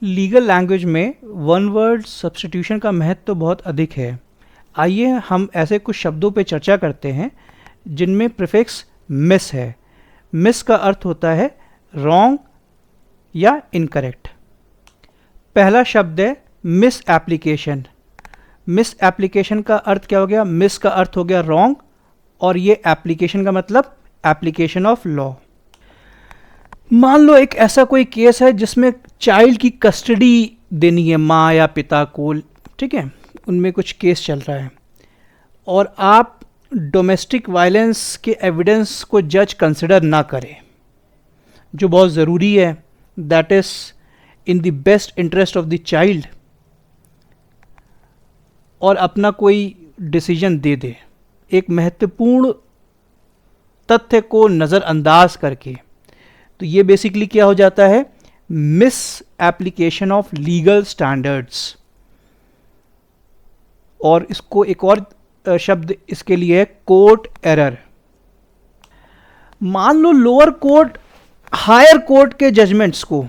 Legal language में one word substitution का महत्व तो बहुत अधिक है। आइए हम ऐसे कुछ शब्दों पे चर्चा करते हैं जिनमें प्रीफिक्स मिस है। मिस का अर्थ होता है रॉन्ग या इनकरेक्ट। पहला शब्द है मिस एप्लीकेशन। मिस एप्लीकेशन का अर्थ क्या हो गया? मिस का अर्थ हो गया रॉन्ग और ये एप्लीकेशन का मतलब एप्लीकेशन ऑफ लॉ। मान लो एक ऐसा कोई केस है जिसमें चाइल्ड की कस्टडी देनी है माँ या पिता को, ठीक है, उनमें कुछ केस चल रहा है और आप डोमेस्टिक वायलेंस के एविडेंस को जज कंसिडर ना करें, जो बहुत ज़रूरी है, that is in the best interest of the child, और अपना कोई डिसीजन दे दे एक महत्वपूर्ण तथ्य को नज़रअंदाज करके, तो ये बेसिकली क्या हो जाता है? Miss application of legal standards. और इसको एक और शब्द इसके लिए है कोर्ट एरर। मान लो लोअर कोर्ट हायर कोर्ट के जजमेंट्स को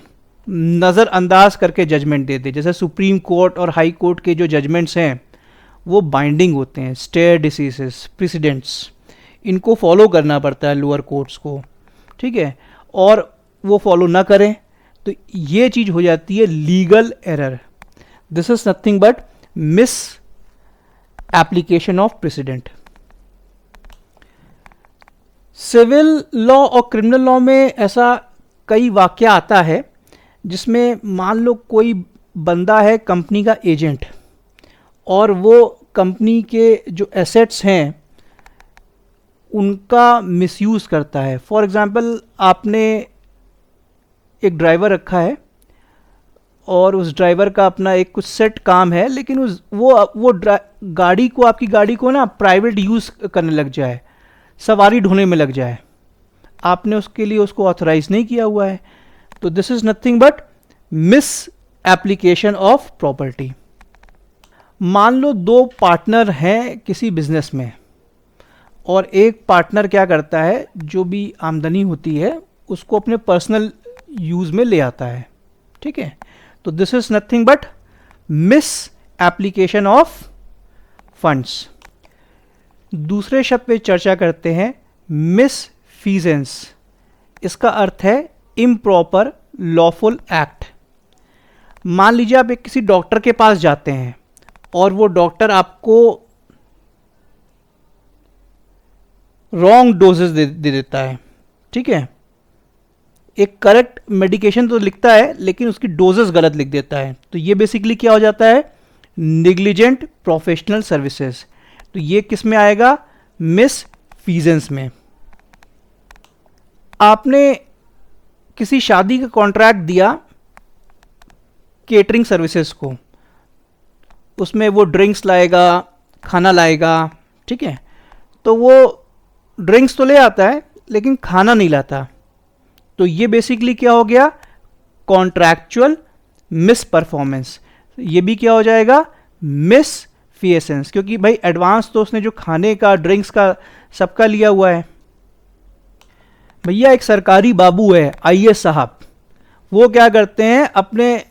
नज़रअंदाज करके जजमेंट दे दे, जैसे सुप्रीम कोर्ट और हाई कोर्ट के जो जजमेंट्स हैं वो बाइंडिंग होते हैं, स्टेयर डिसीजेस, प्रेसिडेंट्स, इनको फॉलो करना पड़ता है लोअर कोर्ट्स को, ठीक है, और वो फॉलो ना करें तो ये चीज़ हो जाती है legal error. This is nothing but misapplication of precedent. Civil law और क्रिमिनल लॉ में ऐसा कई वाकया आता है जिसमें मान लो कोई बंदा है कंपनी का एजेंट और वो कंपनी के जो एसेट्स हैं उनका मिसयूज़ करता है। फॉर एग्ज़ाम्पल आपने एक ड्राइवर रखा है और उस ड्राइवर का अपना एक कुछ सेट काम है, लेकिन वो गाड़ी को, आपकी गाड़ी को ना प्राइवेट यूज़ करने लग जाए, सवारी ढोने में लग जाए, आपने उसके लिए उसको ऑथराइज नहीं किया हुआ है, तो this is nothing but misapplication of property. मान लो दो पार्टनर हैं किसी बिजनेस में और एक पार्टनर क्या करता है, जो भी आमदनी होती है उसको अपने पर्सनल यूज़ में ले आता है, ठीक है, तो this is nothing but misapplication of funds. दूसरे शब्द पे चर्चा करते हैं मिसफीजेंस। इसका अर्थ है इम्प्रॉपर लॉफुल एक्ट। मान लीजिए आप किसी डॉक्टर के पास जाते हैं और वो डॉक्टर आपको रॉन्ग डोजेस दे देता है, ठीक है, एक करेक्ट मेडिकेशन तो लिखता है लेकिन उसकी डोजेस गलत लिख देता है, तो ये बेसिकली क्या हो जाता है? निग्लिजेंट प्रोफेशनल सर्विसेज। तो ये किस में आएगा? मिसफीजेंस में। आपने किसी शादी का कॉन्ट्रैक्ट दिया केटरिंग सर्विसेज को, उसमें वो ड्रिंक्स लाएगा, खाना लाएगा, ठीक है, तो वो ड्रिंक्स तो ले आता है लेकिन खाना नहीं लाता, तो ये बेसिकली क्या हो गया? Contractual miss performance. ये भी क्या हो जाएगा? मिस फीएसेंस, क्योंकि भाई एडवांस तो उसने जो खाने का, ड्रिंक्स का, सबका लिया हुआ है। भैया एक सरकारी बाबू है, आईएएस साहब, वो क्या करते हैं, अपने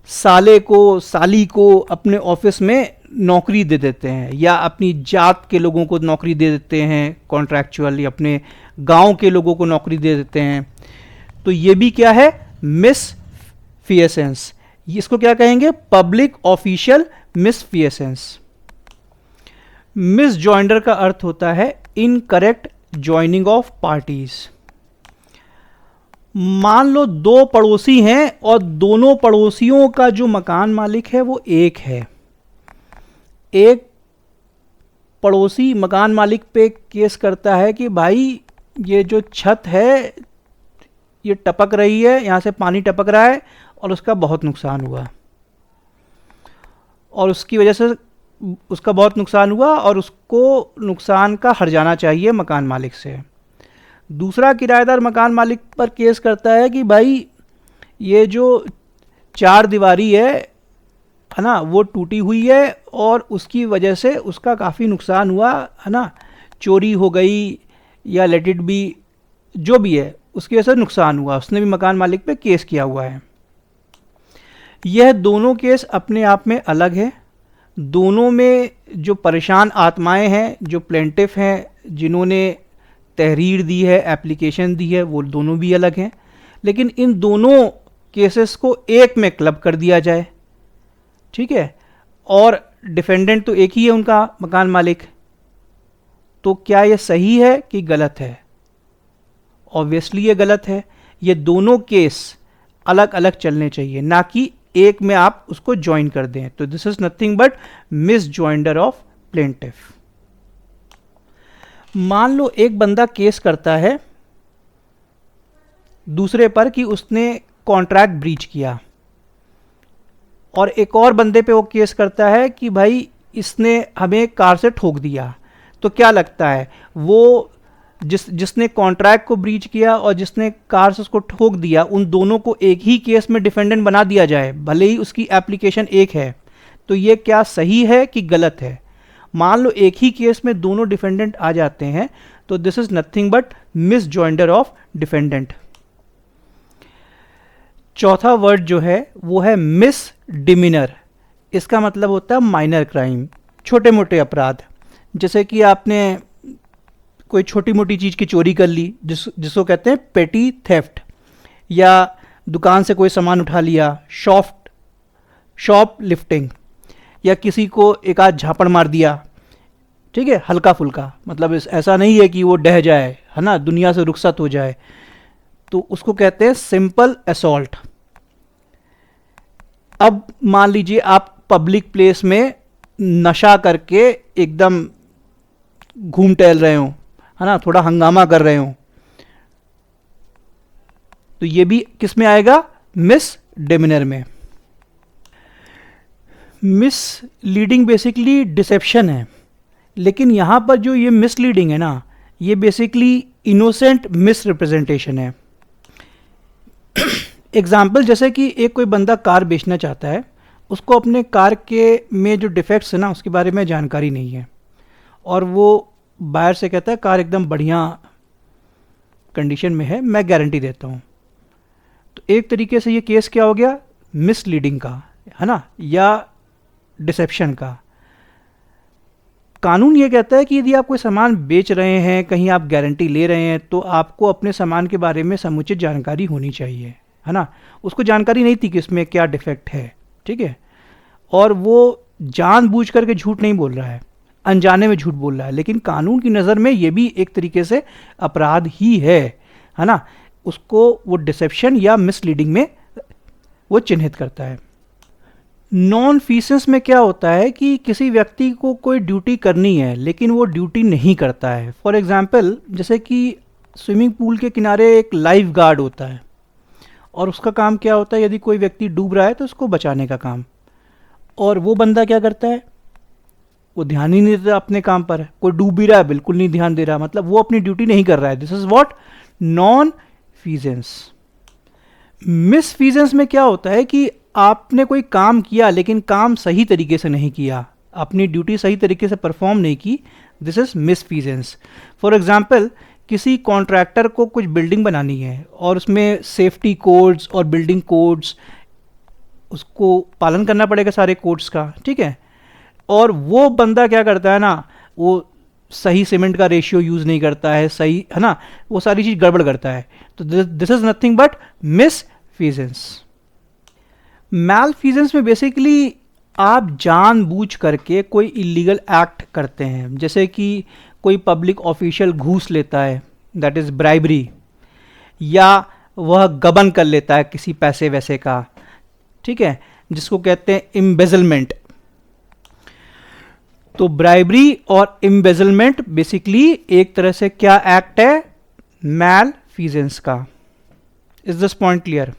साले को, साली को अपने ऑफिस में नौकरी दे देते हैं, या अपनी जात के लोगों को नौकरी दे देते हैं कॉन्ट्रैक्चुअल, या अपने गांव के लोगों को नौकरी दे देते हैं, तो ये भी क्या है? मिसफिएसेंस। इसको क्या कहेंगे? Public official मिसफिएसेंस। मिसजॉइंडर का अर्थ होता है इनकरेक्ट जॉइनिंग ऑफ पार्टीज। मान लो दो पड़ोसी हैं और दोनों पड़ोसियों का जो मकान मालिक है वो एक है। एक पड़ोसी मकान मालिक पे केस करता है कि भाई ये जो छत है ये टपक रही है, यहाँ से पानी टपक रहा है और उसका बहुत नुकसान हुआ, और उसकी वजह से उसका बहुत नुकसान हुआ और उसको नुकसान का हर्जाना चाहिए मकान मालिक से। दूसरा किराएदार मकान मालिक पर केस करता है कि भाई ये जो चार दीवारी है ना, वो टूटी हुई है और उसकी वजह से उसका काफ़ी नुकसान हुआ है ना, चोरी हो गई या लेट इट बी, जो भी है उसकी वजह से नुकसान हुआ, उसने भी मकान मालिक पे केस किया हुआ है। यह दोनों केस अपने आप में अलग है। दोनों में जो परेशान आत्माएं हैं, जो प्लेंटिफ हैं, जिन्होंने तहरीर दी है, एप्लीकेशन दी है, वो दोनों भी अलग हैं। लेकिन इन दोनों केसेस को एक में क्लब कर दिया जाए, ठीक है, और डिफेंडेंट तो एक ही है, उनका मकान मालिक। तो क्या ये सही है कि गलत है? ऑब्वियसली ये गलत है। ये दोनों केस अलग अलग चलने चाहिए, ना कि एक में आप उसको ज्वाइन कर दें। तो this is nothing but misjoinder of plaintiff. मान लो एक बंदा केस करता है दूसरे पर कि उसने कॉन्ट्रैक्ट ब्रीच किया, और एक और बंदे पे वो केस करता है कि भाई इसने हमें कार से ठोक दिया। तो क्या लगता है, वो जिसने कॉन्ट्रैक्ट को ब्रीच किया और जिसने कार से उसको ठोक दिया, उन दोनों को एक ही केस में डिफेंडेंट बना दिया जाए, भले ही उसकी एप्लीकेशन एक है? तो ये क्या सही है कि गलत है? मान लो एक ही केस में दोनों डिफेंडेंट आ जाते हैं, तो this is nothing but miss joinder of defendant. चौथा वर्ड जो है वो है मिस डिमिनर। इसका मतलब होता है माइनर क्राइम, छोटे मोटे अपराध। जैसे कि आपने कोई छोटी मोटी चीज़ की चोरी कर ली, जिसको कहते हैं पेटी थेफ्ट, या दुकान से कोई सामान उठा लिया, शॉप लिफ्टिंग, या किसी को एक आध झापड़ मार दिया, ठीक है, हल्का फुल्का, मतलब ऐसा नहीं है कि वो डह जाए, है ना, दुनिया से रुखसत हो जाए, तो उसको कहते हैं सिंपल असॉल्ट। अब मान लीजिए आप पब्लिक प्लेस में नशा करके एकदम घूम टहल रहे हो, है ना, थोड़ा हंगामा कर रहे हो, तो ये भी किस में आएगा? मिस डिमिनर में। मिस लीडिंग बेसिकली डिसेप्शन है, लेकिन यहां पर जो ये मिसलीडिंग है ना, ये बेसिकली इनोसेंट मिस रिप्रेजेंटेशन है। एग्जाम्पल, जैसे कि एक कोई बंदा कार बेचना चाहता है, उसको अपने कार के में जो डिफेक्ट्स है ना उसके बारे में जानकारी नहीं है, और वो बायर से कहता है कार एकदम बढ़िया कंडीशन में है, मैं गारंटी देता हूँ। तो एक तरीके से ये केस क्या हो गया? मिसलीडिंग का, है ना, या डिसेप्शन का। कानून ये कहता है कि यदि आप कोई सामान बेच रहे हैं, कहीं आप गारंटी ले रहे हैं, तो आपको अपने सामान के बारे में समुचित जानकारी होनी चाहिए, है ना। उसको जानकारी नहीं थी कि इसमें क्या डिफेक्ट है, ठीक है, और वो जानबूझ करके झूठ नहीं बोल रहा है, अनजाने में झूठ बोल रहा है, लेकिन कानून की नज़र में ये भी एक तरीके से अपराध ही है ना। उसको वो डिसेप्शन या मिसलीडिंग में वो चिन्हित करता है। नॉन फीसेंस में क्या होता है कि किसी व्यक्ति को कोई ड्यूटी करनी है लेकिन वो ड्यूटी नहीं करता है। फॉर एग्जांपल, जैसे कि स्विमिंग पूल के किनारे एक लाइफ गार्ड होता है, और उसका काम क्या होता है, यदि कोई व्यक्ति डूब रहा है तो उसको बचाने का काम, और वो बंदा क्या करता है, वो ध्यान ही नहीं देता अपने काम पर। कोई डूब भी रहा है, बिल्कुल नहीं ध्यान दे रहा, मतलब वो अपनी ड्यूटी नहीं कर रहा है। This is what? Nonfeasance. Misfeasance में क्या होता है कि आपने कोई काम किया लेकिन काम सही तरीके से नहीं किया, अपनी ड्यूटी सही तरीके से परफॉर्म नहीं की। This is misfeasance. For example, किसी कॉन्ट्रैक्टर को कुछ बिल्डिंग बनानी है और उसमें सेफ्टी कोड्स और बिल्डिंग कोड्स, उसको पालन करना पड़ेगा सारे कोड्स का, ठीक है, और वो बंदा क्या करता है ना, वो सही सीमेंट का रेशियो यूज़ नहीं करता है, सही, है ना, वो सारी चीज़ गड़बड़ करता है। तो this is nothing but misfeasance. Malfeasance में बेसिकली आप जानबूझ करके कोई इलीगल एक्ट करते हैं, जैसे कि कोई पब्लिक ऑफिशियल घूस लेता है, दैट इज़ ब्राइबरी, या वह गबन कर लेता है किसी पैसे वैसे का, ठीक है, जिसको कहते हैं एम्बेजलमेंट। तो ब्राइबरी और एम्बेजलमेंट बेसिकली एक तरह से क्या एक्ट है? मैलफीजेंस का। Is this point clear?